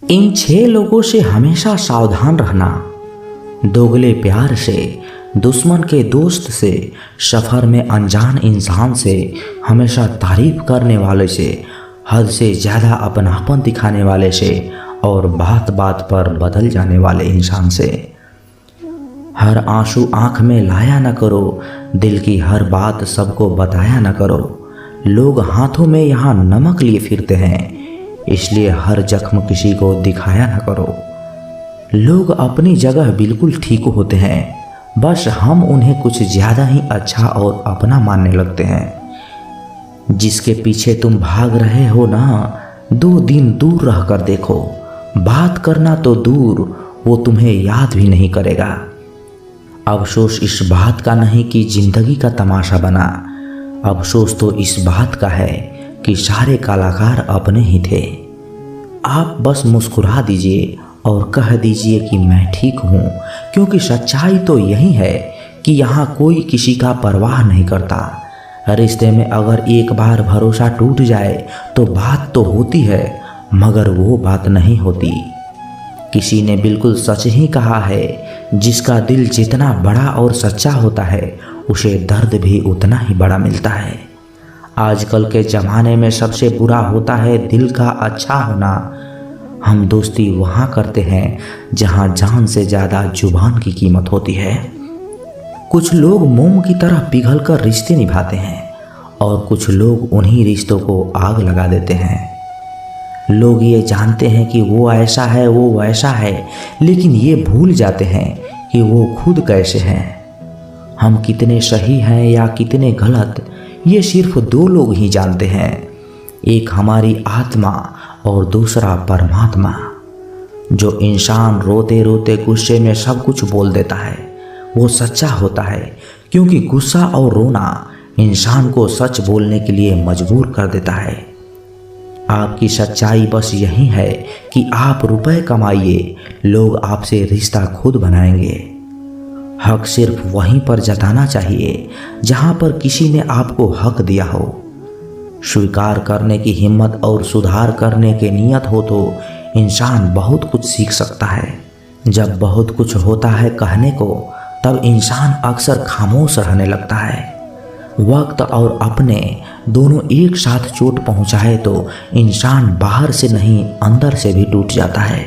इन 6 लोगों से हमेशा सावधान रहना। दोगले प्यार से, दुश्मन के दोस्त से, सफ़र में अनजान इंसान से, हमेशा तारीफ करने वाले से, हद से ज़्यादा अपनापन दिखाने वाले से और बात बात पर बदल जाने वाले इंसान से। हर आंसू आँख में लाया न करो, दिल की हर बात सबको बताया न करो। लोग हाथों में यहाँ नमक लिए फिरते हैं, इसलिए हर जख्म किसी को दिखाया न करो। लोग अपनी जगह बिल्कुल ठीक होते हैं, बस हम उन्हें कुछ ज़्यादा ही अच्छा और अपना मानने लगते हैं। जिसके पीछे तुम भाग रहे हो ना, 2 दिन दूर रह कर देखो, बात करना तो दूर, वो तुम्हें याद भी नहीं करेगा। अफसोस इस बात का नहीं कि जिंदगी का तमाशा बना, अफसोस तो इस बात का है कि सारे कलाकार अपने ही थे। आप बस मुस्कुरा दीजिए और कह दीजिए कि मैं ठीक हूँ, क्योंकि सच्चाई तो यही है कि यहाँ कोई किसी का परवाह नहीं करता। रिश्ते में अगर एक बार भरोसा टूट जाए तो बात तो होती है, मगर वो बात नहीं होती। किसी ने बिल्कुल सच ही कहा है, जिसका दिल जितना बड़ा और सच्चा होता है, उसे दर्द भी उतना ही बड़ा मिलता है। आजकल के ज़माने में सबसे बुरा होता है दिल का अच्छा होना। हम दोस्ती वहाँ करते हैं जहाँ जान से ज़्यादा जुबान की कीमत होती है। कुछ लोग मोम की तरह पिघल कर रिश्ते निभाते हैं और कुछ लोग उन्हीं रिश्तों को आग लगा देते हैं। लोग ये जानते हैं कि वो ऐसा है, वो वैसा है, लेकिन ये भूल जाते हैं कि वो खुद कैसे हैं। हम कितने सही हैं या कितने गलत, ये सिर्फ 2 लोग ही जानते हैं, एक हमारी आत्मा और दूसरा परमात्मा। जो इंसान रोते रोते गुस्से में सब कुछ बोल देता है, वो सच्चा होता है, क्योंकि गुस्सा और रोना इंसान को सच बोलने के लिए मजबूर कर देता है। आपकी सच्चाई बस यही है कि आप रुपए कमाइए, लोग आपसे रिश्ता खुद बनाएंगे। हक सिर्फ वहीं पर जताना चाहिए जहां पर किसी ने आपको हक दिया हो। स्वीकार करने की हिम्मत और सुधार करने की नीयत हो तो इंसान बहुत कुछ सीख सकता है। जब बहुत कुछ होता है कहने को, तब इंसान अक्सर खामोश रहने लगता है। वक्त और अपने दोनों एक साथ चोट पहुंचाए तो इंसान बाहर से नहीं अंदर से भी टूट जाता है।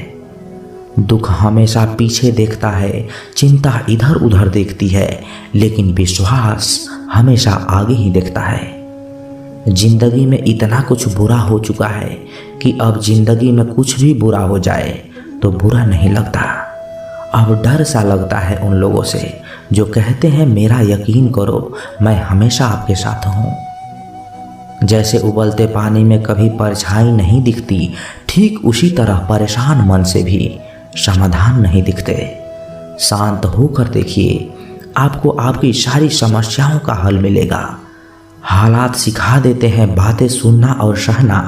दुख हमेशा पीछे देखता है, चिंता इधर उधर देखती है, लेकिन विश्वास हमेशा आगे ही देखता है। जिंदगी में इतना कुछ बुरा हो चुका है कि अब जिंदगी में कुछ भी बुरा हो जाए तो बुरा नहीं लगता। अब डर सा लगता है उन लोगों से जो कहते हैं मेरा यकीन करो, मैं हमेशा आपके साथ हूँ। जैसे उबलते पानी में कभी परछाई नहीं दिखती, ठीक उसी तरह परेशान मन से भी समाधान नहीं दिखते। शांत होकर देखिए, आपको आपकी सारी समस्याओं का हल मिलेगा। हालात सिखा देते हैं बातें सुनना और सहना,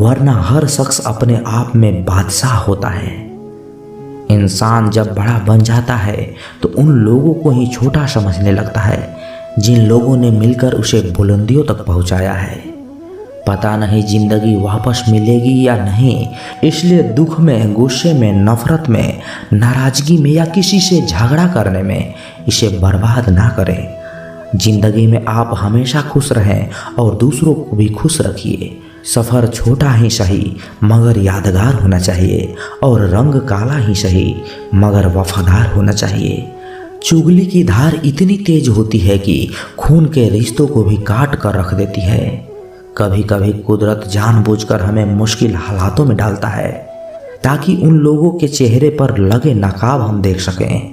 वरना हर शख्स अपने आप में बादशाह होता है। इंसान जब बड़ा बन जाता है तो उन लोगों को ही छोटा समझने लगता है जिन लोगों ने मिलकर उसे बुलंदियों तक पहुंचाया है। पता नहीं जिंदगी वापस मिलेगी या नहीं, इसलिए दुख में, गुस्से में, नफरत में, नाराजगी में या किसी से झगड़ा करने में इसे बर्बाद ना करें। जिंदगी में आप हमेशा खुश रहें और दूसरों को भी खुश रखिए। सफ़र छोटा ही सही मगर यादगार होना चाहिए, और रंग काला ही सही मगर वफादार होना चाहिए। चुगली की धार इतनी तेज होती है कि खून के रिश्तों को भी काट कर रख देती है। कभी कभी कुदरत जानबूझकर हमें मुश्किल हालातों में डालता है ताकि उन लोगों के चेहरे पर लगे नकाब हम देख सकें।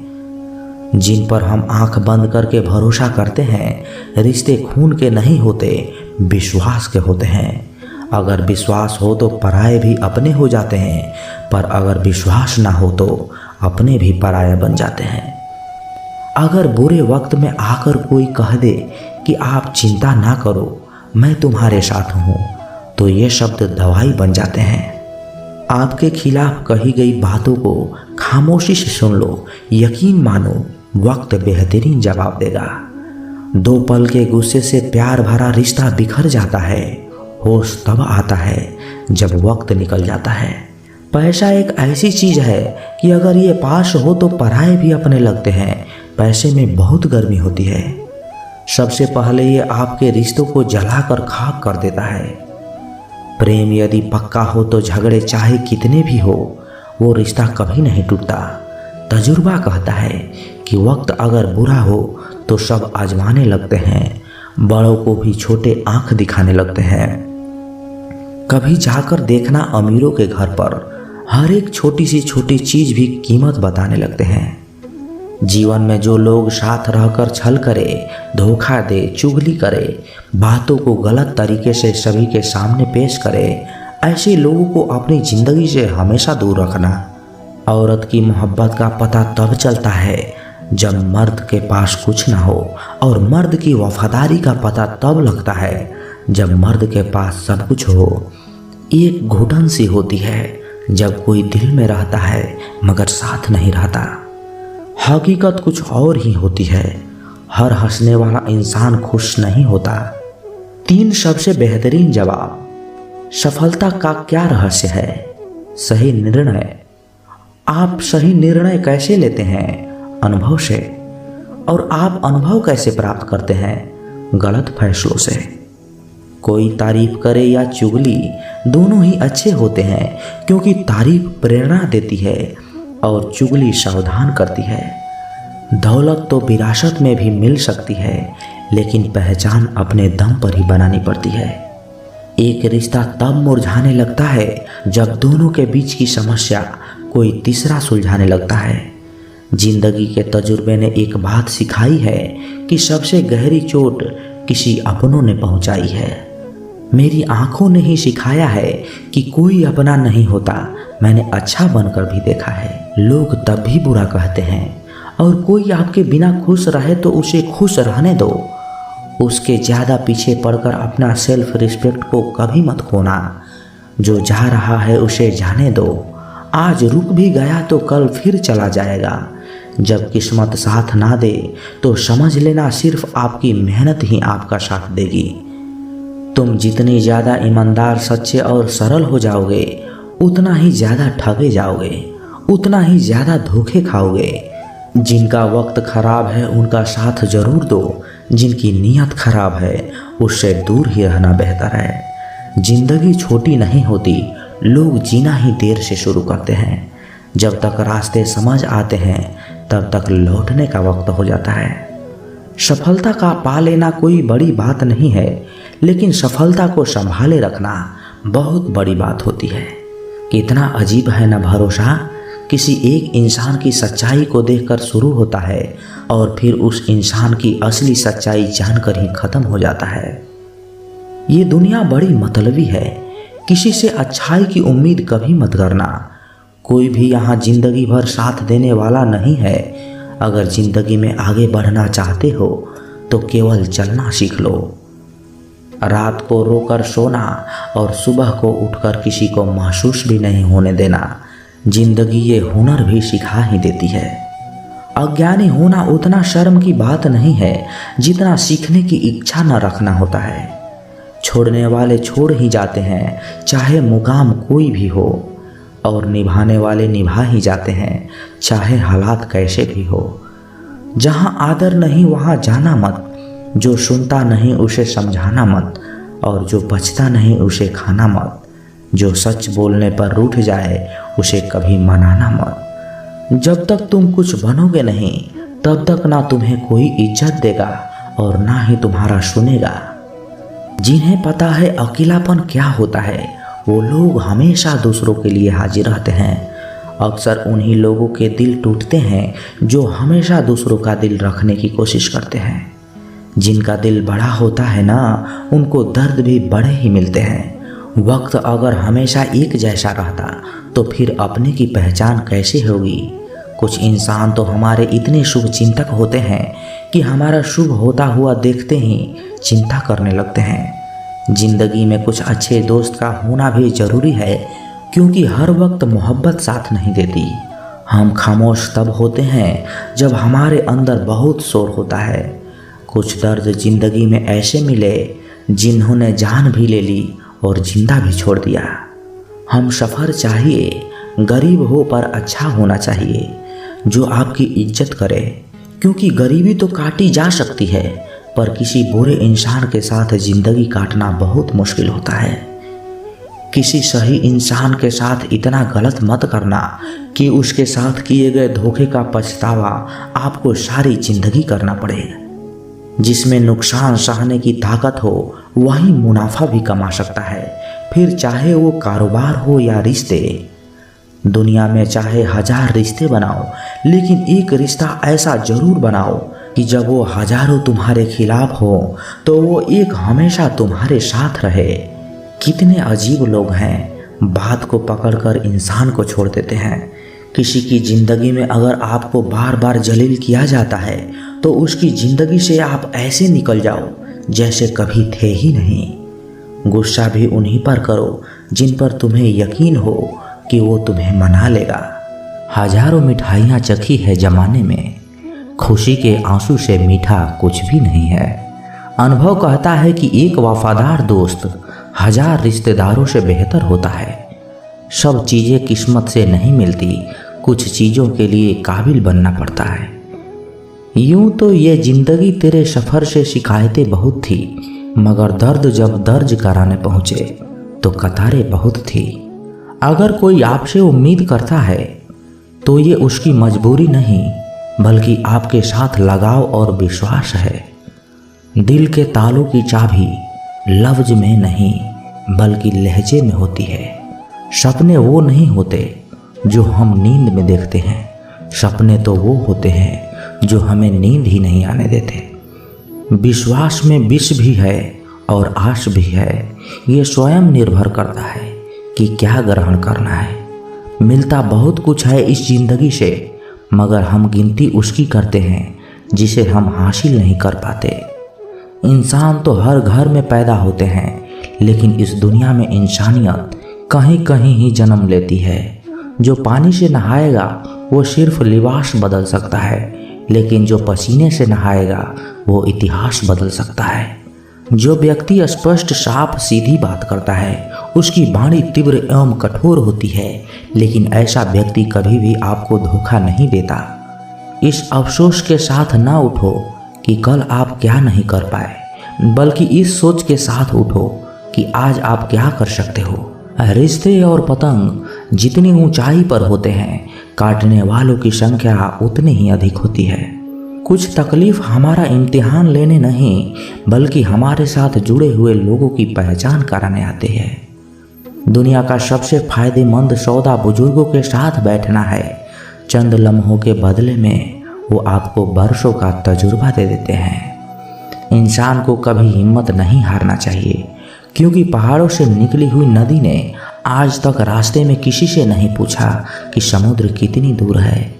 जिन पर हम आंख बंद करके भरोसा करते हैं, रिश्ते खून के नहीं होते, विश्वास के होते हैं। अगर विश्वास हो तो पराये भी अपने हो जाते हैं, पर अगर विश्वास ना हो तो अपने भी पराये बन जाते हैं। अगर बुरे वक्त में आकर कोई कह दे कि आप चिंता ना करो, मैं तुम्हारे साथ हूँ, तो ये शब्द दवाई बन जाते हैं। आपके खिलाफ कही गई बातों को खामोशी से सुन लो, यकीन मानो वक्त बेहतरीन जवाब देगा। 2 पल के गुस्से से प्यार भरा रिश्ता बिखर जाता है। होश तब आता है जब वक्त निकल जाता है। पैसा एक ऐसी चीज है कि अगर ये पास हो तो पराये भी अपने लगते हैं। पैसे में बहुत गर्मी होती है। सबसे पहले ये आपके रिश्तों को जलाकर खाक कर देता है। प्रेम यदि पक्का हो तो झगड़े चाहे कितने भी हो वो रिश्ता कभी नहीं टूटता। तजुर्बा कहता है कि वक्त अगर बुरा हो तो सब आजमाने लगते हैं, बड़ों को भी छोटे आंख दिखाने लगते हैं। कभी जाकर देखना अमीरों के घर पर हर एक छोटी सी छोटी चीज भी कीमत बताने लगते हैं। जीवन में जो लोग साथ रहकर छल करे, धोखा दे, चुगली करे, बातों को गलत तरीके से सभी के सामने पेश करे, ऐसे लोगों को अपनी जिंदगी से हमेशा दूर रखना। औरत की मोहब्बत का पता तब चलता है जब मर्द के पास कुछ ना हो, और मर्द की वफादारी का पता तब लगता है जब मर्द के पास सब कुछ हो। एक घुटन सी होती है जब कोई दिल में रहता है मगर साथ नहीं रहता। हकीकत कुछ और ही होती है। हर हंसने वाला इंसान खुश नहीं होता। 3 सबसे बेहतरीन जवाब। सफलता का क्या रहस्य है? सही निर्णय। आप सही निर्णय कैसे लेते हैं? अनुभव से। और आप अनुभव कैसे प्राप्त करते हैं? गलत फैसलों से। कोई तारीफ करे या चुगली, दोनों ही अच्छे होते हैं, क्योंकि तारीफ प्रेरणा देती है और चुगली सावधान करती है। दौलत तो विरासत में भी मिल सकती है, लेकिन पहचान अपने दम पर ही बनानी पड़ती है। एक रिश्ता तब मुरझाने लगता है जब दोनों के बीच की समस्या कोई तीसरा सुलझाने लगता है। जिंदगी के तजुर्बे ने एक बात सिखाई है कि सबसे गहरी चोट किसी अपनों ने पहुंचाई है। मेरी आंखों ने ही सिखाया है कि कोई अपना नहीं होता। मैंने अच्छा बनकर भी देखा है। लोग तब भी बुरा कहते हैं, और कोई आपके बिना खुश रहे तो उसे खुश रहने दो। उसके ज़्यादा पीछे पड़कर अपना सेल्फ रिस्पेक्ट को कभी मत खोना। जो जा रहा है उसे जाने दो। आज रुक भी गया तो कल फिर चला जाएगा। जब किस्मत साथ ना दे तो समझ लेना सिर्फ आपकी मेहनत ही आपका साथ देगी। तुम जितनी ज़्यादा ईमानदार, सच्चे और सरल हो जाओगे, उतना ही ज़्यादा ठगे जाओगे, उतना ही ज़्यादा धोखे खाओगे। जिनका वक्त खराब है उनका साथ जरूर दो, जिनकी नीयत खराब है उससे दूर ही रहना बेहतर है। जिंदगी छोटी नहीं होती, लोग जीना ही देर से शुरू करते हैं। जब तक रास्ते समझ आते हैं तब तक लौटने का वक्त हो जाता है। सफलता का पा लेना कोई बड़ी बात नहीं है, लेकिन सफलता को संभाले रखना बहुत बड़ी बात होती है। कितना अजीब है ना भरोसा। किसी एक इंसान की सच्चाई को देखकर शुरू होता है और फिर उस इंसान की असली सच्चाई जानकर ही खत्म हो जाता है। ये दुनिया बड़ी मतलबी है। किसी से अच्छाई की उम्मीद कभी मत करना। कोई भी यहाँ जिंदगी भर साथ देने वाला नहीं है। अगर जिंदगी में आगे बढ़ना चाहते हो तो केवल चलना सीख लो। रात को रोकर सोना और सुबह को उठकर किसी को महसूस भी नहीं होने देना। जिंदगी ये हुनर भी सिखा ही देती है। अज्ञानी होना उतना शर्म की बात नहीं है जितना सीखने की इच्छा न रखना होता है। छोड़ने वाले छोड़ ही जाते हैं, चाहे मुकाम कोई भी हो, और निभाने वाले निभा ही जाते हैं, चाहे हालात कैसे भी हो। जहाँ आदर नहीं वहाँ जाना मत। जो सुनता नहीं उसे समझाना मत, और जो बचता नहीं उसे खाना मत। जो सच बोलने पर रूठ जाए उसे कभी मनाना मत। जब तक तुम कुछ बनोगे नहीं तब तक ना तुम्हें कोई इज्जत देगा और ना ही तुम्हारा सुनेगा। जिन्हें पता है अकेलापन क्या होता है वो लोग हमेशा दूसरों के लिए हाजिर रहते हैं। अक्सर उन्हीं लोगों के दिल टूटते हैं जो हमेशा दूसरों का दिल रखने की कोशिश करते हैं। जिनका दिल बड़ा होता है ना, उनको दर्द भी बड़े ही मिलते हैं। वक्त अगर हमेशा एक जैसा रहता तो फिर अपने की पहचान कैसे होगी। कुछ इंसान तो हमारे इतने शुभ चिंतक होते हैं कि हमारा शुभ होता हुआ देखते ही चिंता करने लगते हैं। जिंदगी में कुछ अच्छे दोस्त का होना भी जरूरी है, क्योंकि हर वक्त मोहब्बत साथ नहीं देती। हम खामोश तब होते हैं जब हमारे अंदर बहुत शोर होता है। कुछ दर्द जिंदगी में ऐसे मिले जिन्होंने जान भी ले ली और जिंदा भी छोड़ दिया। हम सफ़र चाहिए गरीब हो पर अच्छा होना चाहिए, जो आपकी इज्जत करे, क्योंकि गरीबी तो काटी जा सकती है पर किसी बुरे इंसान के साथ ज़िंदगी काटना बहुत मुश्किल होता है। किसी सही इंसान के साथ इतना गलत मत करना कि उसके साथ किए गए धोखे का पछतावा आपको सारी ज़िंदगी करना पड़े। जिसमें नुकसान सहने की ताकत हो वही मुनाफा भी कमा सकता है, फिर चाहे वो कारोबार हो या रिश्ते। दुनिया में चाहे 1000 रिश्ते बनाओ, लेकिन एक रिश्ता ऐसा ज़रूर बनाओ कि जब वो हजारों तुम्हारे खिलाफ हो तो वो एक हमेशा तुम्हारे साथ रहे। कितने अजीब लोग हैं, बात को पकड़कर इंसान को छोड़ देते हैं। किसी की ज़िंदगी में अगर आपको बार बार जलील किया जाता है तो उसकी ज़िंदगी से आप ऐसे निकल जाओ जैसे कभी थे ही नहीं। गुस्सा भी उन्हीं पर करो जिन पर तुम्हें यकीन हो कि वो तुम्हें मना लेगा। हजारों मिठाइयाँ चखी है ज़माने में, खुशी के आंसू से मीठा कुछ भी नहीं है। अनुभव कहता है कि एक वफादार दोस्त 1000 रिश्तेदारों से बेहतर होता है। सब चीज़ें किस्मत से नहीं मिलती, कुछ चीज़ों के लिए काबिल बनना पड़ता है। यूं तो ये ज़िंदगी तेरे सफ़र से शिकायतें बहुत थी, मगर दर्द जब दर्ज कराने पहुँचे तो कतारें बहुत थी। अगर कोई आपसे उम्मीद करता है तो ये उसकी मजबूरी नहीं बल्कि आपके साथ लगाव और विश्वास है। दिल के तालों की चाबी लफ्ज में नहीं बल्कि लहजे में होती है। सपने वो नहीं होते जो हम नींद में देखते हैं, सपने तो वो होते हैं जो हमें नींद ही नहीं आने देते। विश्वास में विष भी है और आश भी है, ये स्वयं निर्भर करता है कि क्या ग्रहण करना है। मिलता बहुत कुछ है इस जिंदगी से, मगर हम गिनती उसकी करते हैं जिसे हम हासिल नहीं कर पाते। इंसान तो हर घर में पैदा होते हैं, लेकिन इस दुनिया में इंसानियत कहीं कहीं ही जन्म लेती है। जो पानी से नहाएगा वो सिर्फ लिबास बदल सकता है, लेकिन जो पसीने से नहाएगा वो इतिहास बदल सकता है। जो व्यक्ति स्पष्ट साफ सीधी बात करता है उसकी वाणी तीव्र एवं कठोर होती है, लेकिन ऐसा व्यक्ति कभी भी आपको धोखा नहीं देता। इस अफसोस के साथ ना उठो कि कल आप क्या नहीं कर पाए, बल्कि इस सोच के साथ उठो कि आज आप क्या कर सकते हो। रिश्ते और पतंग जितनी ऊंचाई पर होते हैं, काटने वालों की संख्या उतनी ही अधिक होती है। कुछ तकलीफ हमारा इम्तिहान लेने नहीं बल्कि हमारे साथ जुड़े हुए लोगों की पहचान कराने आते हैं। दुनिया का सबसे फायदेमंद सौदा बुजुर्गों के साथ बैठना है। चंद लम्हों के बदले में वो आपको बरसों का तजुर्बा दे देते हैं। इंसान को कभी हिम्मत नहीं हारना चाहिए, क्योंकि पहाड़ों से निकली हुई नदी ने आज तक रास्ते में किसी से नहीं पूछा कि समुद्र कितनी दूर है।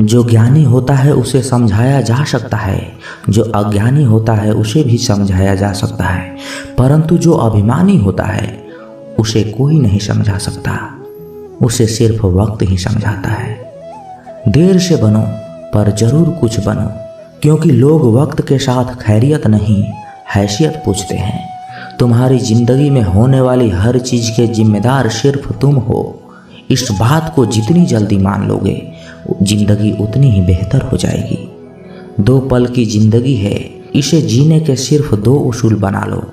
जो ज्ञानी होता है उसे समझाया जा सकता है, जो अज्ञानी होता है उसे भी समझाया जा सकता है, परंतु जो अभिमानी होता है उसे कोई नहीं समझा सकता, उसे सिर्फ वक्त ही समझाता है। देर से बनो पर जरूर कुछ बनो, क्योंकि लोग वक्त के साथ खैरियत नहीं हैसियत पूछते हैं। तुम्हारी जिंदगी में होने वाली हर चीज़ के जिम्मेदार सिर्फ तुम हो। इस बात को जितनी जल्दी मान लोगे जिंदगी उतनी ही बेहतर हो जाएगी। 2 पल की जिंदगी है, इसे जीने के सिर्फ 2 उसूल बना लो।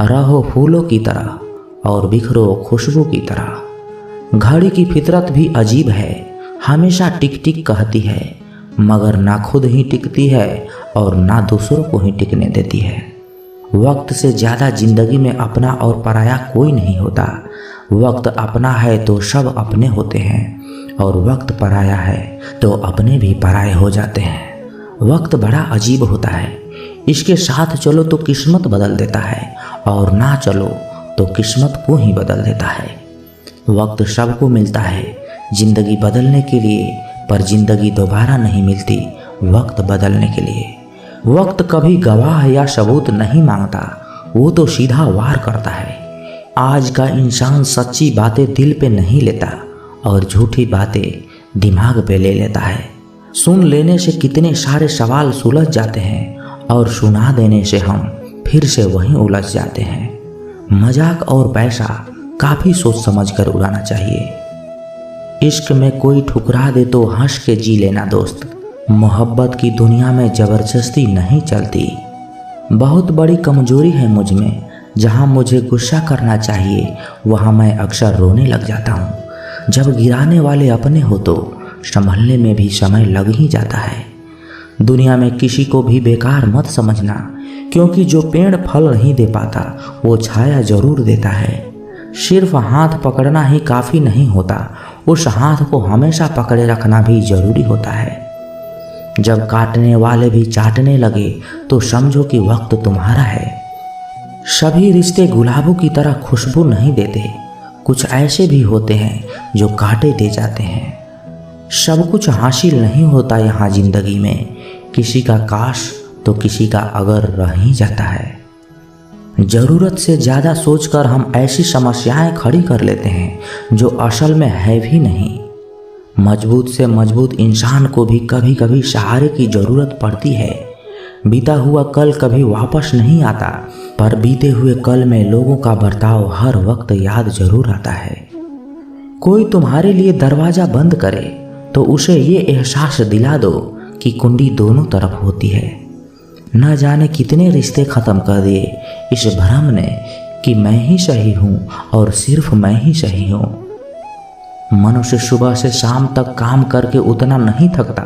रहो फूलों की तरह और बिखरो खुशबू की तरह। घड़ी की फितरत भी अजीब है, हमेशा टिक टिक कहती है, मगर ना खुद ही टिकती है और ना दूसरों को ही टिकने देती है। वक्त से ज़्यादा जिंदगी में अपना और पराया कोई नहीं होता। वक्त अपना है तो सब अपने होते हैं, और वक्त पराया है तो अपने भी पराये हो जाते हैं। वक्त बड़ा अजीब होता है, इसके साथ चलो तो किस्मत बदल देता है, और ना चलो तो किस्मत को ही बदल देता है। वक्त सबको मिलता है जिंदगी बदलने के लिए, पर जिंदगी दोबारा नहीं मिलती वक्त बदलने के लिए। वक्त कभी गवाह या सबूत नहीं मांगता, वो तो सीधा वार करता है। आज का इंसान सच्ची बातें दिल पे नहीं लेता और झूठी बातें दिमाग पे ले लेता है। सुन लेने से कितने सारे सवाल सुलझ जाते हैं, और सुना देने से हम फिर से वहीं उलझ जाते हैं। मजाक और पैसा काफ़ी सोच समझ कर उड़ाना चाहिए। इश्क में कोई ठुकरा दे तो हंस के जी लेना दोस्त। मोहब्बत की दुनिया में ज़बरदस्ती नहीं चलती। बहुत बड़ी कमजोरी है मुझ में, जहाँ मुझे गुस्सा करना चाहिए वहाँ मैं अक्सर रोने लग जाता हूँ। जब गिराने वाले अपने हो तो संभलने में भी समय लग ही जाता है। दुनिया में किसी को भी बेकार मत समझना, क्योंकि जो पेड़ फल नहीं दे पाता वो छाया जरूर देता है। सिर्फ हाथ पकड़ना ही काफ़ी नहीं होता, उस हाथ को हमेशा पकड़े रखना भी जरूरी होता है। जब काटने वाले भी चाटने लगे तो समझो कि वक्त तुम्हारा है। सभी रिश्ते गुलाबों की तरह खुशबू नहीं देते, कुछ ऐसे भी होते हैं जो कांटे दे जाते हैं। सब कुछ हासिल नहीं होता यहाँ जिंदगी में, किसी का काश तो किसी का अगर रह ही जाता है। ज़रूरत से ज़्यादा सोचकर हम ऐसी समस्याएं खड़ी कर लेते हैं जो असल में है भी नहीं। मजबूत से मजबूत इंसान को भी कभी कभी सहारे की ज़रूरत पड़ती है। बीता हुआ कल कभी वापस नहीं आता, पर बीते हुए कल में लोगों का बर्ताव हर वक्त याद जरूर आता है। कोई तुम्हारे लिए दरवाज़ा बंद करे तो उसे ये एहसास दिला दो कि कुंडी दोनों तरफ होती है। न जाने कितने रिश्ते ख़त्म कर दिए इस भ्रम ने कि मैं ही सही हूँ और सिर्फ मैं ही सही हूँ। मनुष्य सुबह से शाम तक काम करके उतना नहीं थकता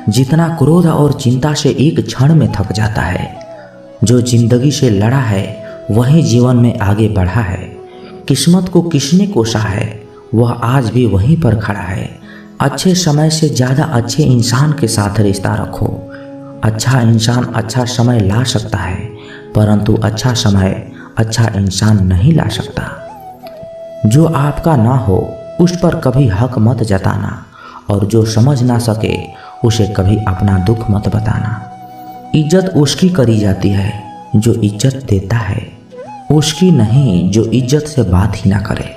जितना क्रोध और चिंता से एक क्षण में थक जाता है। जो जिंदगी से लड़ा है वही जीवन में आगे बढ़ा है। किस्मत को किसने कोसा है वह आज भी वहीं पर खड़ा है। अच्छे समय से ज़्यादा अच्छे इंसान के साथ रिश्ता रखो। अच्छा इंसान अच्छा समय ला सकता है, परंतु अच्छा समय अच्छा इंसान नहीं ला सकता। जो आपका ना हो उस पर कभी हक मत जताना, और जो समझ ना सके उसे कभी अपना दुख मत बताना। इज्जत उसकी करी जाती है जो इज्जत देता है, उसकी नहीं जो इज्जत से बात ही ना करे।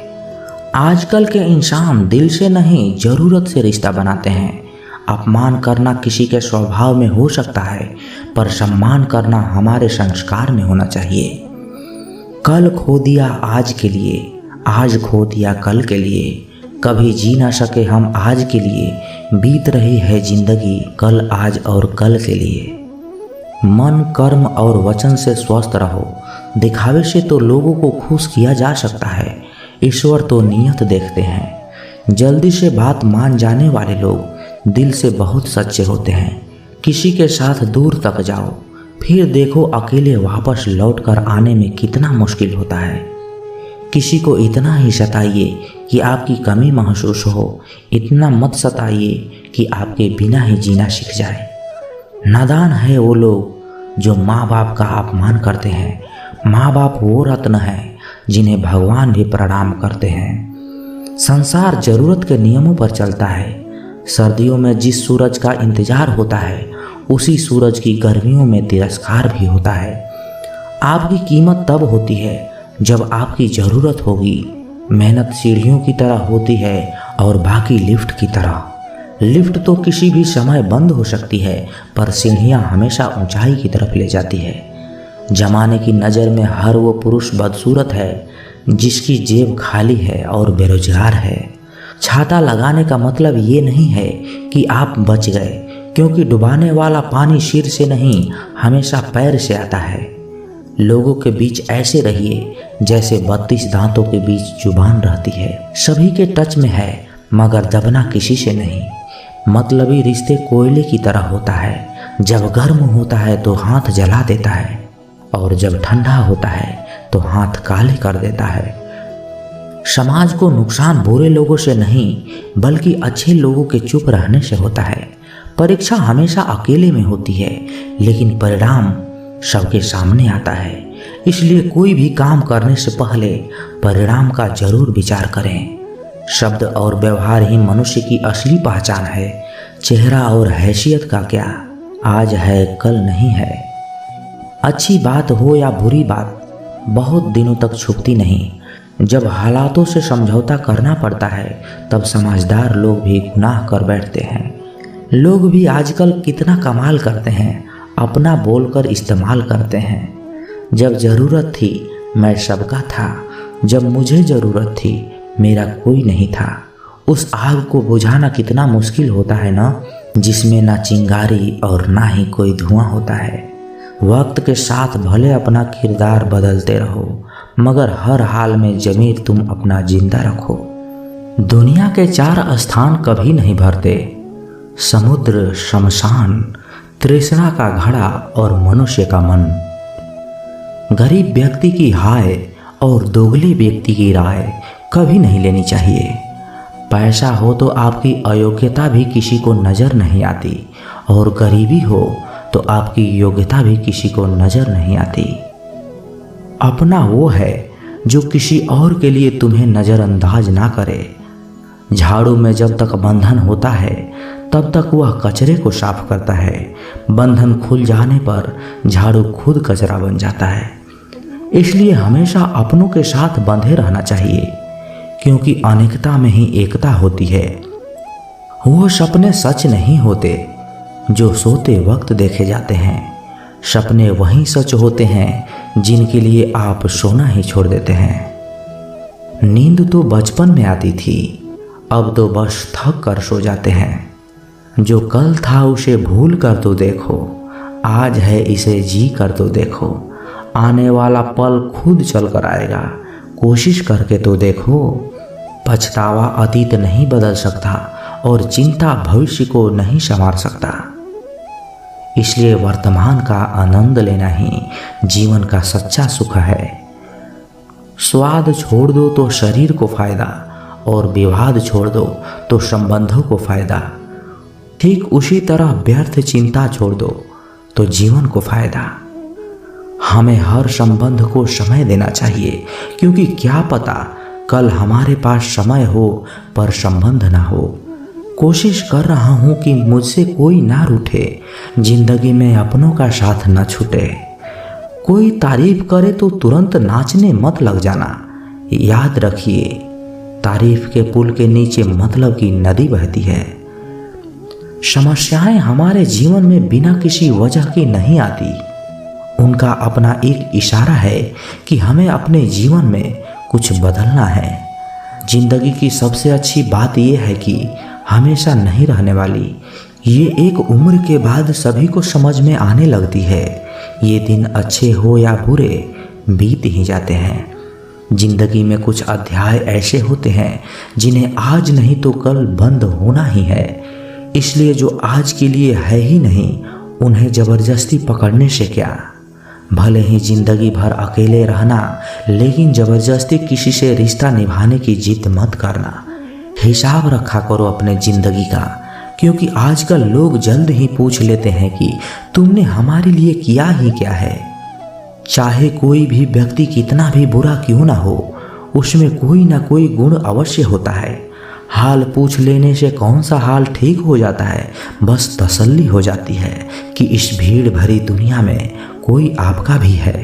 आजकल के इंसान दिल से नहीं ज़रूरत से रिश्ता बनाते हैं। अपमान करना किसी के स्वभाव में हो सकता है, पर सम्मान करना हमारे संस्कार में होना चाहिए। कल खो दिया आज के लिए, आज खो दिया कल के लिए, कभी जी ना सके हम आज के लिए, बीत रही है जिंदगी कल आज और कल के लिए। मन कर्म और वचन से स्वस्थ रहो। दिखावे से तो लोगों को खुश किया जा सकता है, ईश्वर तो नियत देखते हैं। जल्दी से बात मान जाने वाले लोग दिल से बहुत सच्चे होते हैं। किसी के साथ दूर तक जाओ, फिर देखो अकेले वापस लौटकर आने में कितना मुश्किल होता है। किसी को इतना ही सताइए कि आपकी कमी महसूस हो, इतना मत सताइए कि आपके बिना ही जीना सीख जाए। नादान है वो लोग जो माँ बाप का अपमान करते हैं। माँ बाप वो रत्न हैं जिन्हें भगवान भी प्रणाम करते हैं। संसार जरूरत के नियमों पर चलता है। सर्दियों में जिस सूरज का इंतजार होता है उसी सूरज की गर्मियों में तिरस्कार भी होता है। आपकी कीमत तब होती है जब आपकी ज़रूरत होगी। मेहनत सीढ़ियों की तरह होती है और बाकी लिफ्ट की तरह। लिफ्ट तो किसी भी समय बंद हो सकती है, पर सीढ़ियाँ हमेशा ऊंचाई की तरफ ले जाती है। जमाने की नज़र में हर वो पुरुष बदसूरत है जिसकी जेब खाली है और बेरोजगार है। छाता लगाने का मतलब ये नहीं है कि आप बच गए, क्योंकि डुबाने वाला पानी सिर से नहीं हमेशा पैर से आता है। लोगों के बीच ऐसे रहिए जैसे 32 दांतों के बीच जुबान रहती है। सभी के टच में है मगर दबना किसी से नहीं। मतलबी रिश्ते कोयले की तरह होता है, जब गर्म होता है तो हाथ जला देता है और जब ठंडा होता है तो हाथ काले कर देता है। समाज को नुकसान बुरे लोगों से नहीं बल्कि अच्छे लोगों के चुप रहने से होता है। परीक्षा हमेशा अकेले में होती है, लेकिन परिणाम सबके सामने आता है। इसलिए कोई भी काम करने से पहले परिणाम का जरूर विचार करें। शब्द और व्यवहार ही मनुष्य की असली पहचान है। चेहरा और हैसियत का क्या, आज है कल नहीं है। अच्छी बात हो या बुरी बात बहुत दिनों तक छुपती नहीं। जब हालातों से समझौता करना पड़ता है तब समझदार लोग भी गुनाह कर बैठते हैं। लोग भी आजकल कितना कमाल करते हैं, अपना बोलकर इस्तेमाल करते हैं। जब ज़रूरत थी मैं सबका था, जब मुझे ज़रूरत थी मेरा कोई नहीं था। उस आग को बुझाना कितना मुश्किल होता है ना, जिसमें ना चिंगारी और ना ही कोई धुआं होता है। वक्त के साथ भले अपना किरदार बदलते रहो, मगर हर हाल में ज़मीर तुम अपना जिंदा रखो। दुनिया के 4 स्थान कभी नहीं भरते, समुद्र, शमशान, तृष्णा का घड़ा और मनुष्य का मन। गरीब व्यक्ति की हाय और दोगले व्यक्ति की राय कभी नहीं लेनी चाहिए। पैसा हो तो आपकी अयोग्यता भी किसी को नज़र नहीं आती, और गरीबी हो तो आपकी योग्यता भी किसी को नज़र नहीं आती। अपना वो है जो किसी और के लिए तुम्हें नज़रअंदाज ना करे। झाड़ू में जब तक बंधन होता है तब तक वह कचरे को साफ करता है। बंधन खुल जाने पर झाड़ू खुद कचरा बन जाता है। इसलिए हमेशा अपनों के साथ बंधे रहना चाहिए, क्योंकि अनेकता में ही एकता होती है। वो सपने सच नहीं होते जो सोते वक्त देखे जाते हैं। सपने वही सच होते हैं जिनके लिए आप सोना ही छोड़ देते हैं। नींद तो बचपन में आती थी, अब तो बस थक कर सो जाते हैं। जो कल था उसे भूल कर तो देखो, आज है इसे जी कर तो देखो। आने वाला पल खुद चल कर आएगा, कोशिश करके तो देखो। पछतावा अतीत नहीं बदल सकता और चिंता भविष्य को नहीं संवार सकता। इसलिए वर्तमान का आनंद लेना ही जीवन का सच्चा सुख है। स्वाद छोड़ दो तो शरीर को फायदा, और विवाद छोड़ दो तो संबंधों को फायदा। ठीक उसी तरह व्यर्थ चिंता छोड़ दो तो जीवन को फायदा। हमें हर संबंध को समय देना चाहिए, क्योंकि क्या पता कल हमारे पास समय हो पर संबंध ना हो। कोशिश कर रहा हूँ कि मुझसे कोई ना रूठे, जिंदगी में अपनों का साथ न छूटे। कोई तारीफ करे तो तुरंत नाचने मत लग जाना। याद रखिए, तारीफ के पुल के नीचे मतलब की नदी बहती है। समस्याएं हमारे जीवन में बिना किसी वजह के नहीं आती। उनका अपना एक इशारा है कि हमें अपने जीवन में कुछ बदलना है। जिंदगी की सबसे अच्छी बात यह है कि हमेशा नहीं रहने वाली। ये एक उम्र के बाद सभी को समझ में आने लगती है। ये दिन अच्छे हो या बुरे बीत ही जाते हैं। जिंदगी में कुछ अध्याय ऐसे होते हैं जिन्हें आज नहीं तो कल बंद होना ही है। इसलिए जो आज के लिए है ही नहीं, उन्हें जबरदस्ती पकड़ने से क्या। भले ही जिंदगी भर अकेले रहना, लेकिन जबरदस्ती किसी से रिश्ता निभाने की जिद मत करना। हिसाब रखा करो अपने जिंदगी का, क्योंकि आजकल लोग जल्द ही पूछ लेते हैं कि तुमने हमारे लिए किया ही क्या है। चाहे कोई भी व्यक्ति कितना भी बुरा क्यों ना हो, उसमें कोई ना कोई गुण अवश्य होता है। हाल पूछ लेने से कौन सा हाल ठीक हो जाता है, बस तसल्ली हो जाती है कि इस भीड़ भरी दुनिया में कोई आपका भी है।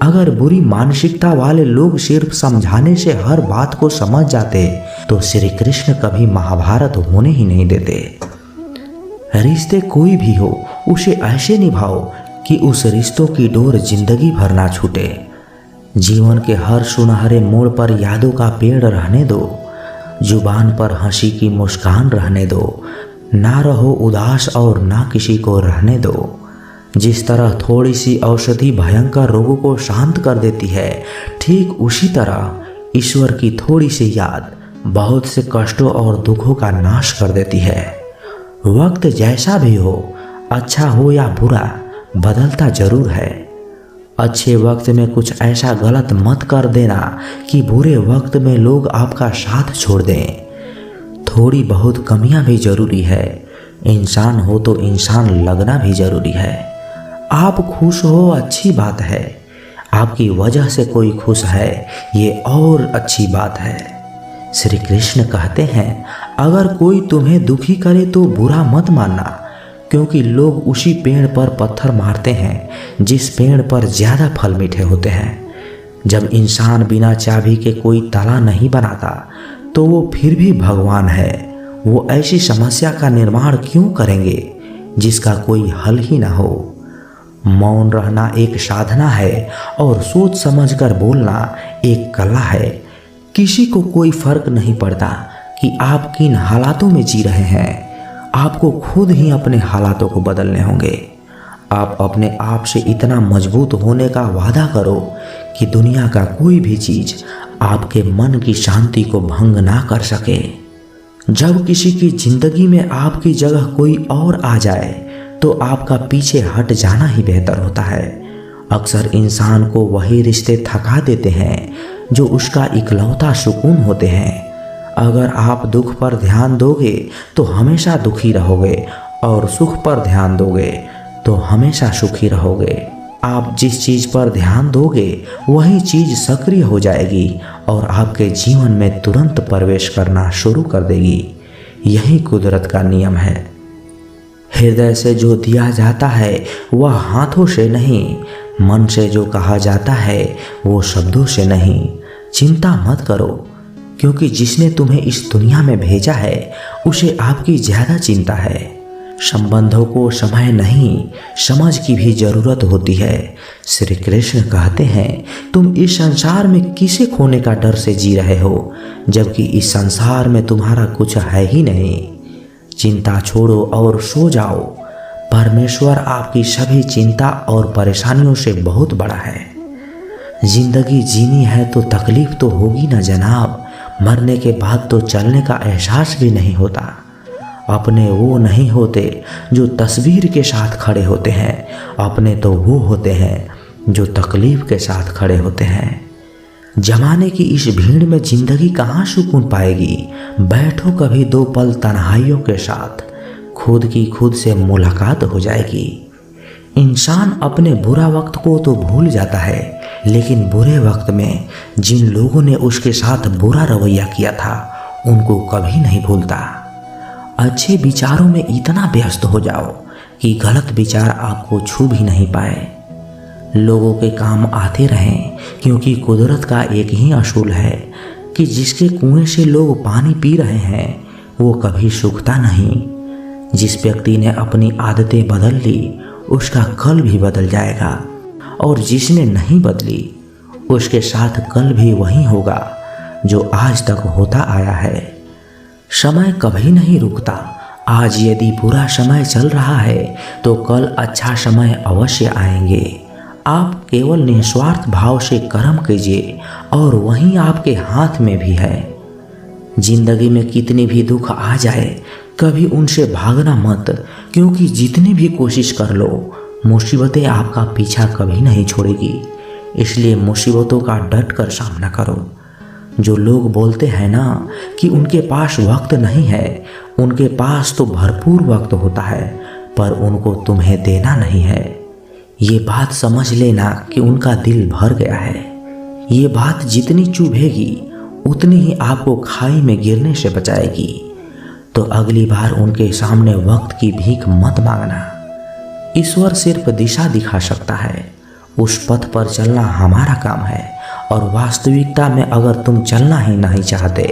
अगर बुरी मानसिकता वाले लोग सिर्फ समझाने से हर बात को समझ जाते तो श्री कृष्ण कभी महाभारत होने ही नहीं देते। रिश्ते कोई भी हो, उसे ऐसे निभाओ कि उस रिश्तों की डोर जिंदगी भर ना छूटे। जीवन के हर सुनहरे मोड़ पर यादों का पेड़ रहने दो। जुबान पर हंसी की मुस्कान रहने दो। ना रहो उदास और ना किसी को रहने दो। जिस तरह थोड़ी सी औषधि भयंकर रोगों को शांत कर देती है, ठीक उसी तरह ईश्वर की थोड़ी सी याद बहुत से कष्टों और दुखों का नाश कर देती है। वक्त जैसा भी हो, अच्छा हो या बुरा, बदलता जरूर है। अच्छे वक्त में कुछ ऐसा गलत मत कर देना कि बुरे वक्त में लोग आपका साथ छोड़ दें। थोड़ी बहुत कमियां भी जरूरी है। इंसान हो तो इंसान लगना भी जरूरी है। आप खुश हो अच्छी बात है, आपकी वजह से कोई खुश है ये और अच्छी बात है। श्री कृष्ण कहते हैं, अगर कोई तुम्हें दुखी करे तो बुरा मत मानना, क्योंकि लोग उसी पेड़ पर पत्थर मारते हैं जिस पेड़ पर ज़्यादा फल मीठे होते हैं। जब इंसान बिना चाबी के कोई ताला नहीं बनाता तो वो फिर भी भगवान है। वो ऐसी समस्या का निर्माण क्यों करेंगे जिसका कोई हल ही ना हो। मौन रहना एक साधना है और सोच समझकर बोलना एक कला है। किसी को कोई फर्क नहीं पड़ता कि आप किन हालातों में जी रहे हैं। आपको खुद ही अपने हालातों को बदलने होंगे। आप अपने आप से इतना मजबूत होने का वादा करो कि दुनिया का कोई भी चीज़ आपके मन की शांति को भंग ना कर सके। जब किसी की जिंदगी में आपकी जगह कोई और आ जाए तो आपका पीछे हट जाना ही बेहतर होता है। अक्सर इंसान को वही रिश्ते थका देते हैं जो उसका इकलौता सुकून होते हैं। अगर आप दुख पर ध्यान दोगे तो हमेशा दुखी रहोगे और सुख पर ध्यान दोगे तो हमेशा सुखी रहोगे। आप जिस चीज़ पर ध्यान दोगे वही चीज़ सक्रिय हो जाएगी और आपके जीवन में तुरंत प्रवेश करना शुरू कर देगी। यही कुदरत का नियम है। हृदय से जो दिया जाता है वह हाथों से नहीं, मन से जो कहा जाता है वो शब्दों से नहीं। चिंता मत करो, क्योंकि जिसने तुम्हें इस दुनिया में भेजा है उसे आपकी ज़्यादा चिंता है। संबंधों को समय नहीं, समझ की भी जरूरत होती है। श्री कृष्ण कहते हैं, तुम इस संसार में किसे खोने का डर से जी रहे हो, जबकि इस संसार में तुम्हारा कुछ है ही नहीं। चिंता छोड़ो और सो जाओ। परमेश्वर आपकी सभी चिंता और परेशानियों से बहुत बड़ा है। जिंदगी जीनी है तो तकलीफ तो होगी ना जनाब। मरने के बाद तो चलने का एहसास भी नहीं होता। अपने वो नहीं होते जो तस्वीर के साथ खड़े होते हैं, अपने तो वो होते हैं जो तकलीफ के साथ खड़े होते हैं। जमाने की इस भीड़ में जिंदगी कहाँ सुकून पाएगी। बैठो कभी दो पल तन्हाइयों के साथ, खुद की खुद से मुलाकात हो जाएगी। इंसान अपने बुरा वक्त को तो भूल जाता है, लेकिन बुरे वक्त में जिन लोगों ने उसके साथ बुरा रवैया किया था उनको कभी नहीं भूलता। अच्छे विचारों में इतना व्यस्त हो जाओ कि गलत विचार आपको छू भी नहीं पाए। लोगों के काम आते रहें, क्योंकि कुदरत का एक ही असूल है कि जिसके कुएं से लोग पानी पी रहे हैं वो कभी सूखता नहीं। जिस व्यक्ति ने अपनी आदतें बदल ली उसका कल भी बदल जाएगा, और जिसने नहीं बदली उसके साथ कल भी वही होगा जो आज तक होता आया है। समय कभी नहीं रुकता। आज यदि बुरा समय चल रहा है तो कल अच्छा समय अवश्य आएंगे। आप केवल निस्वार्थ भाव से कर्म कीजिए और वहीं आपके हाथ में भी है। जिंदगी में कितनी भी दुख आ जाए कभी उनसे भागना मत, क्योंकि जितनी भी कोशिश कर लो मुसीबतें आपका पीछा कभी नहीं छोड़ेगी। इसलिए मुसीबतों का डट कर सामना करो। जो लोग बोलते हैं ना कि उनके पास वक्त नहीं है, उनके पास तो भरपूर वक्त होता है, पर उनको तुम्हें देना नहीं है। ये बात समझ लेना कि उनका दिल भर गया है। ये बात जितनी चुभेगी उतनी ही आपको खाई में गिरने से बचाएगी। तो अगली बार उनके सामने वक्त की भीख मत मांगना। ईश्वर सिर्फ दिशा दिखा सकता है, उस पथ पर चलना हमारा काम है। और वास्तविकता में अगर तुम चलना ही नहीं चाहते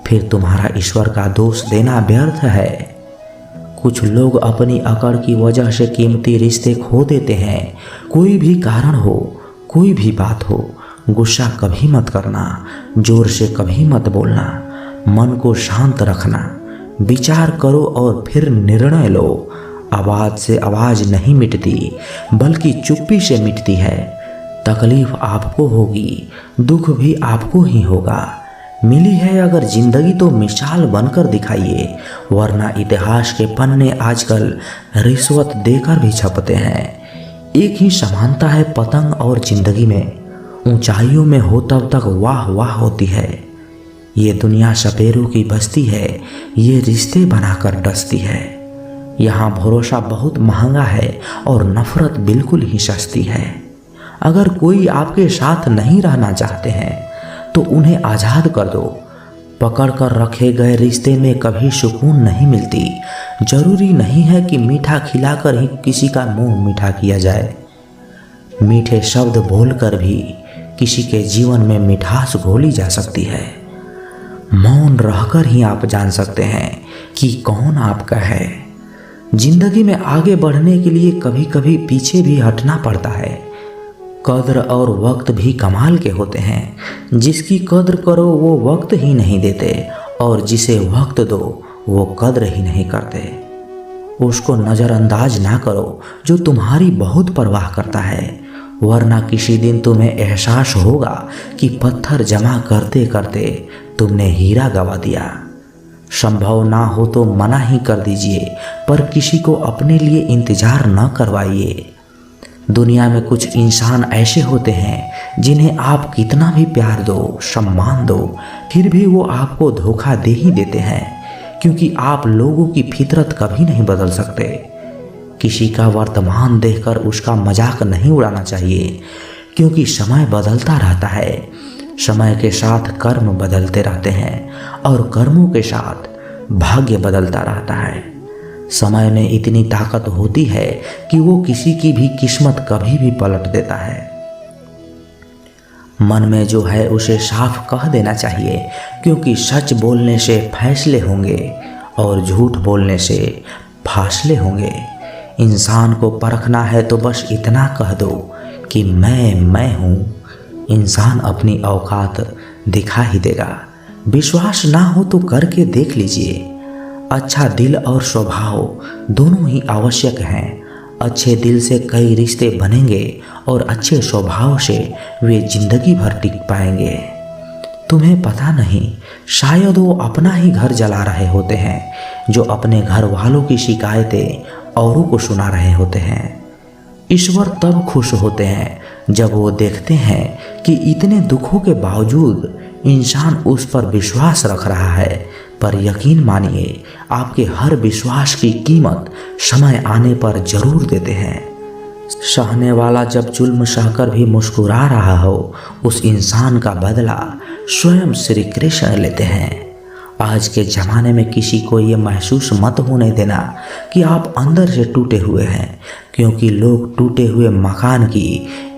फिर तुम्हारा ईश्वर का दोष देना व्यर्थ है। कुछ लोग अपनी अकड़ की वजह से कीमती रिश्ते खो देते हैं। कोई भी कारण हो, कोई भी बात हो, गुस्सा कभी मत करना, जोर से कभी मत बोलना, मन को शांत रखना, विचार करो और फिर निर्णय लो। आवाज़ से आवाज़ नहीं मिटती, बल्कि चुप्पी से मिटती है। तकलीफ आपको होगी, दुख भी आपको ही होगा। मिली है अगर जिंदगी तो मिसाल बनकर दिखाइए, वरना इतिहास के पन्ने आजकल रिश्वत देकर भी छपते हैं। एक ही समानता है पतंग और जिंदगी में, ऊंचाइयों में हो तब तक वाह वाह होती है। ये दुनिया सपेरों की बस्ती है, ये रिश्ते बनाकर डसती है। यहाँ भरोसा बहुत महंगा है और नफरत बिल्कुल ही सस्ती है। अगर कोई आपके साथ नहीं रहना चाहते हैं तो उन्हें आज़ाद कर दो। पकड़ कर रखे गए रिश्ते में कभी सुकून नहीं मिलती। जरूरी नहीं है कि मीठा खिलाकर ही किसी का मुंह मीठा किया जाए। मीठे शब्द बोलकर भी किसी के जीवन में मिठास घोली जा सकती है। मौन रहकर ही आप जान सकते हैं कि कौन आपका है। जिंदगी में आगे बढ़ने के लिए कभी कभी पीछे भी हटना पड़ता है। कद्र और वक्त भी कमाल के होते हैं। जिसकी कद्र करो वो वक्त ही नहीं देते, और जिसे वक्त दो वो कद्र ही नहीं करते। उसको नज़रअंदाज ना करो जो तुम्हारी बहुत परवाह करता है, वरना किसी दिन तुम्हें एहसास होगा कि पत्थर जमा करते करते तुमने हीरा गंवा दिया। संभव ना हो तो मना ही कर दीजिए, पर किसी को अपने लिए इंतजार न करवाइए। दुनिया में कुछ इंसान ऐसे होते हैं जिन्हें आप कितना भी प्यार दो, सम्मान दो, फिर भी वो आपको धोखा दे ही देते हैं, क्योंकि आप लोगों की फितरत कभी नहीं बदल सकते। किसी का वर्तमान देखकर उसका मजाक नहीं उड़ाना चाहिए, क्योंकि समय बदलता रहता है। समय के साथ कर्म बदलते रहते हैं और कर्मों के साथ भाग्य बदलता रहता है। समय में इतनी ताकत होती है कि वो किसी की भी किस्मत कभी भी पलट देता है। मन में जो है उसे साफ कह देना चाहिए, क्योंकि सच बोलने से फैसले होंगे और झूठ बोलने से फासले होंगे। इंसान को परखना है तो बस इतना कह दो कि मैं हूँ। इंसान अपनी औकात दिखा ही देगा। विश्वास ना हो तो करके देख लीजिए। अच्छा दिल और स्वभाव दोनों ही आवश्यक हैं। अच्छे दिल से कई रिश्ते बनेंगे और अच्छे स्वभाव से वे जिंदगी भर टिक पाएंगे। तुम्हें पता नहीं, शायद वो अपना ही घर जला रहे होते हैं, जो अपने घर वालों की शिकायतें औरों को सुना रहे होते हैं। ईश्वर तब खुश होते हैं जब वो देखते हैं कि इतने दुखों के बावजूद इंसान उस पर विश्वास रख रहा है। पर यकीन मानिए, आपके हर विश्वास की कीमत समय आने पर जरूर देते हैं। सहने वाला जब जुल्म सहकर भी मुस्कुरा रहा हो, उस इंसान का बदला स्वयं श्री कृष्ण लेते हैं। आज के ज़माने में किसी को ये महसूस मत होने देना कि आप अंदर से टूटे हुए हैं, क्योंकि लोग टूटे हुए मकान की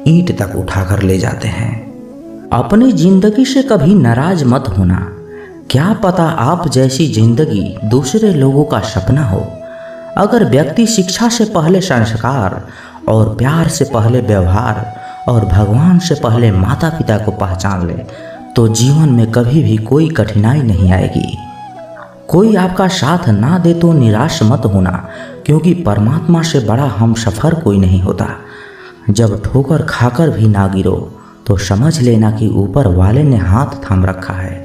ईंट तक उठाकर ले जाते हैं। अपनी जिंदगी से कभी नाराज मत होना। क्या पता आप जैसी जिंदगी दूसरे लोगों का सपना हो। अगर व्यक्ति शिक्षा से पहले संस्कार और प्यार से पहले व्यवहार और भगवान से पहले माता पिता को पहचान ले, तो जीवन में कभी भी कोई कठिनाई नहीं आएगी। कोई आपका साथ ना दे तो निराश मत होना, क्योंकि परमात्मा से बड़ा हमसफर कोई नहीं होता। जब ठोकर खाकर भी ना गिरो तो समझ लेना कि ऊपर वाले ने हाथ थाम रखा है।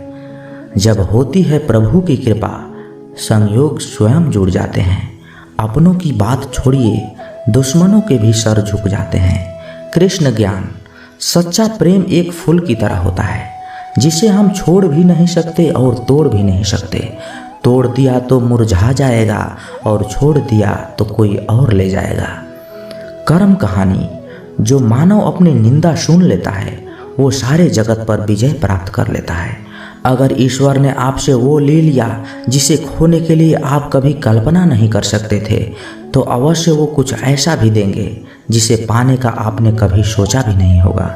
जब होती है प्रभु की कृपा, संयोग स्वयं जुड़ जाते हैं। अपनों की बात छोड़िए, दुश्मनों के भी सर झुक जाते हैं। कृष्ण ज्ञान, सच्चा प्रेम एक फूल की तरह होता है, जिसे हम छोड़ भी नहीं सकते और तोड़ भी नहीं सकते। तोड़ दिया तो मुरझा जाएगा और छोड़ दिया तो कोई और ले जाएगा। कर्म कहानी, जो मानव अपनी निंदा सुन लेता है वो सारे जगत पर विजय प्राप्त कर लेता है। अगर ईश्वर ने आपसे वो ले लिया जिसे खोने के लिए आप कभी कल्पना नहीं कर सकते थे, तो अवश्य वो कुछ ऐसा भी देंगे जिसे पाने का आपने कभी सोचा भी नहीं होगा।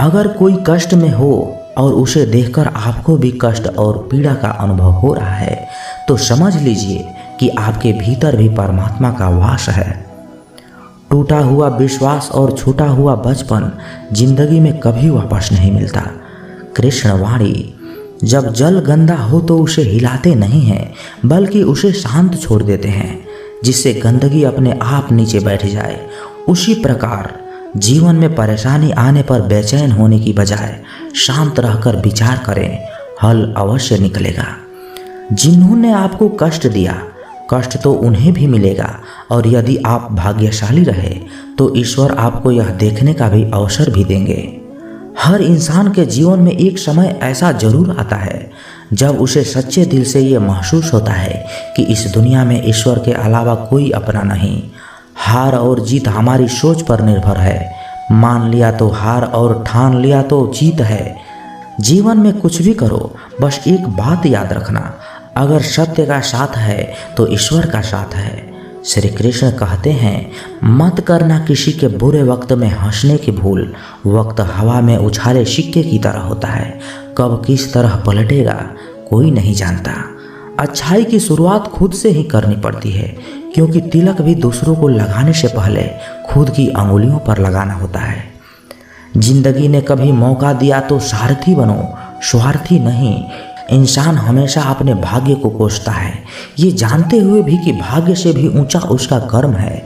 अगर कोई कष्ट में हो और उसे देखकर आपको भी कष्ट और पीड़ा का अनुभव हो रहा है, तो समझ लीजिए कि आपके भीतर भी परमात्मा का वास है। टूटा हुआ विश्वास और छूटा हुआ बचपन जिंदगी में कभी वापस नहीं मिलता। कृष्णवाणी, जब जल गंदा हो तो उसे हिलाते नहीं हैं, बल्कि उसे शांत छोड़ देते हैं, जिससे गंदगी अपने आप नीचे बैठ जाए। उसी प्रकार जीवन में परेशानी आने पर बेचैन होने की बजाय शांत रहकर विचार करें, हल अवश्य निकलेगा। जिन्होंने आपको कष्ट दिया, कष्ट तो उन्हें भी मिलेगा, और यदि आप भाग्यशाली रहे तो ईश्वर आपको यह देखने का भी अवसर भी देंगे। हर इंसान के जीवन में एक समय ऐसा जरूर आता है जब उसे सच्चे दिल से ये महसूस होता है कि इस दुनिया में ईश्वर के अलावा कोई अपना नहीं। हार और जीत हमारी सोच पर निर्भर है। मान लिया तो हार और ठान लिया तो जीत है। जीवन में कुछ भी करो, बस एक बात याद रखना, अगर सत्य का साथ है तो ईश्वर का साथ है। श्री कृष्ण कहते हैं, मत करना किसी के बुरे वक्त में हंसने की भूल। वक्त हवा में उछाले सिक्के की तरह होता है, कब किस तरह पलटेगा कोई नहीं जानता। अच्छाई की शुरुआत खुद से ही करनी पड़ती है, क्योंकि तिलक भी दूसरों को लगाने से पहले खुद की अंगुलियों पर लगाना होता है। जिंदगी ने कभी मौका दिया तो सारथी बनो, स्वार्थी नहीं। इंसान हमेशा अपने भाग्य को कोसता है, ये जानते हुए भी कि भाग्य से भी ऊंचा उसका कर्म है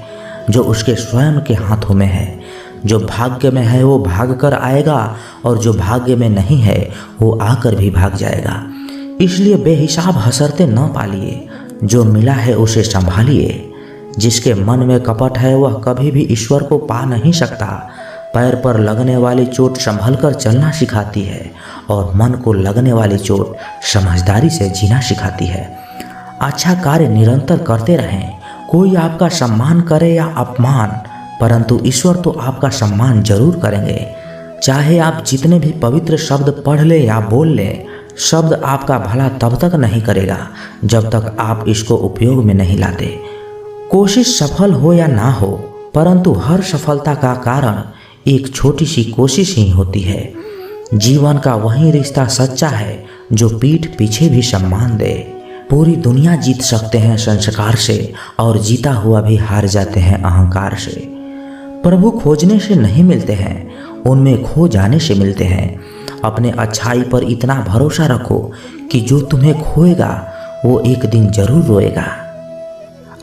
जो उसके स्वयं के हाथों में है। जो भाग्य में है वो भाग कर आएगा और जो भाग्य में नहीं है वो आकर भी भाग जाएगा। इसलिए बेहिसाब हसरते न पालिए, जो मिला है उसे संभालिए। जिसके मन में कपट है वह कभी भी ईश्वर को पा नहीं सकता। पैर पर लगने वाली चोट संभल कर चलना सिखाती है और मन को लगने वाली चोट समझदारी से जीना सिखाती है। अच्छा कार्य निरंतर करते रहें, कोई आपका सम्मान करे या अपमान, परंतु ईश्वर तो आपका सम्मान जरूर करेंगे। चाहे आप जितने भी पवित्र शब्द पढ़ ले या बोल लें, शब्द आपका भला तब तक नहीं करेगा जब तक आप इसको उपयोग में नहीं लाते। कोशिश सफल हो या ना हो, परंतु हर सफलता का कारण एक छोटी सी कोशिश ही होती है। जीवन का वही रिश्ता सच्चा है जो पीठ पीछे भी सम्मान दे। पूरी दुनिया जीत सकते हैं संस्कार से और जीता हुआ भी हार जाते हैं अहंकार से। प्रभु खोजने से नहीं मिलते हैं, उनमें खो जाने से मिलते हैं। अपने अच्छाई पर इतना भरोसा रखो कि जो तुम्हें खोएगा वो एक दिन जरूर रोएगा।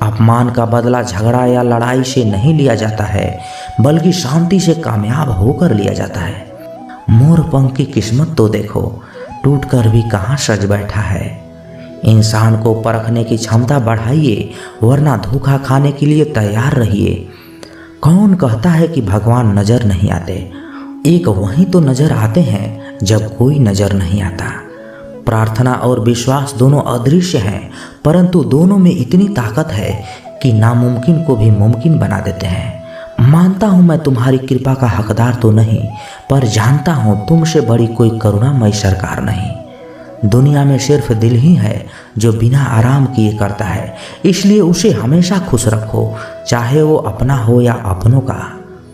अपमान का बदला झगड़ा या लड़ाई से नहीं लिया जाता है, बल्कि शांति से कामयाब होकर लिया जाता है। मोरपंख की किस्मत तो देखो, टूटकर भी कहाँ सज बैठा है। इंसान को परखने की क्षमता बढ़ाइए, वरना धोखा खाने के लिए तैयार रहिए। कौन कहता है कि भगवान नजर नहीं आते? एक वही तो नजर आते हैं जब कोई नजर नहीं आता। प्रार्थना और विश्वास दोनों अदृश्य हैं, परंतु दोनों में इतनी ताकत है कि नामुमकिन को भी मुमकिन बना देते हैं। मानता हूँ मैं तुम्हारी कृपा का हकदार तो नहीं, पर जानता हूँ तुमसे बड़ी कोई करुणामयी सरकार नहीं। दुनिया में सिर्फ दिल ही है जो बिना आराम किए करता है, इसलिए उसे हमेशा खुश रखो, चाहे वो अपना हो या अपनों का।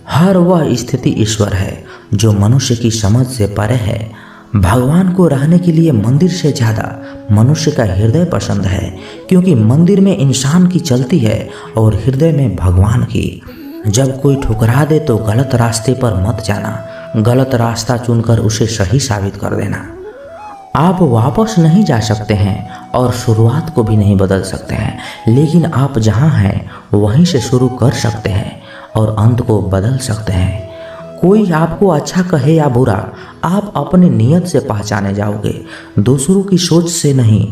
हर वह स्थिति ईश्वर है जो मनुष्य की समझ से परे है। भगवान को रहने के लिए मंदिर से ज़्यादा मनुष्य का हृदय पसंद है, क्योंकि मंदिर में इंसान की चलती है और हृदय में भगवान की। जब कोई ठुकरा दे तो गलत रास्ते पर मत जाना, गलत रास्ता चुनकर उसे सही साबित कर देना। आप वापस नहीं जा सकते हैं और शुरुआत को भी नहीं बदल सकते हैं, लेकिन आप जहां हैं वहीं से शुरू कर सकते हैं और अंत को बदल सकते हैं। कोई आपको अच्छा कहे या बुरा, आप अपनी नीयत से पहचाने जाओगे, दूसरों की सोच से नहीं।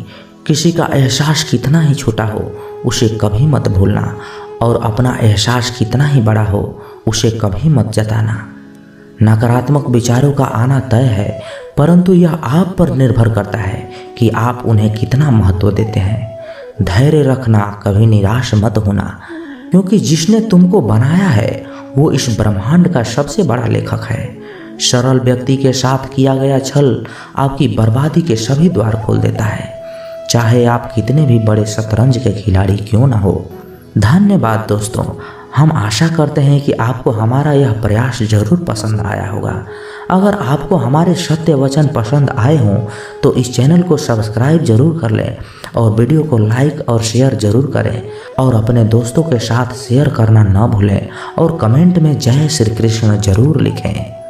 किसी का एहसास कितना ही छोटा हो उसे कभी मत भूलना, और अपना एहसास कितना ही बड़ा हो उसे कभी मत जताना। नकारात्मक विचारों का आना तय है, परंतु यह आप पर निर्भर करता है कि आप उन्हें कितना महत्व देते हैं। धैर्य रखना, कभी निराश मत होना, क्योंकि जिसने तुमको बनाया है वो इस ब्रह्मांड का सबसे बड़ा लेखक है। सरल व्यक्ति के साथ किया गया छल आपकी बर्बादी के सभी द्वार खोल देता है, चाहे आप कितने भी बड़े शतरंज के खिलाड़ी क्यों ना हो। धन्यवाद दोस्तों, हम आशा करते हैं कि आपको हमारा यह प्रयास जरूर पसंद आया होगा। अगर आपको हमारे सत्य वचन पसंद आए हों तो इस चैनल को सब्सक्राइब जरूर कर लें और वीडियो को लाइक और शेयर जरूर करें, और अपने दोस्तों के साथ शेयर करना न भूलें, और कमेंट में जय श्री कृष्ण जरूर लिखें।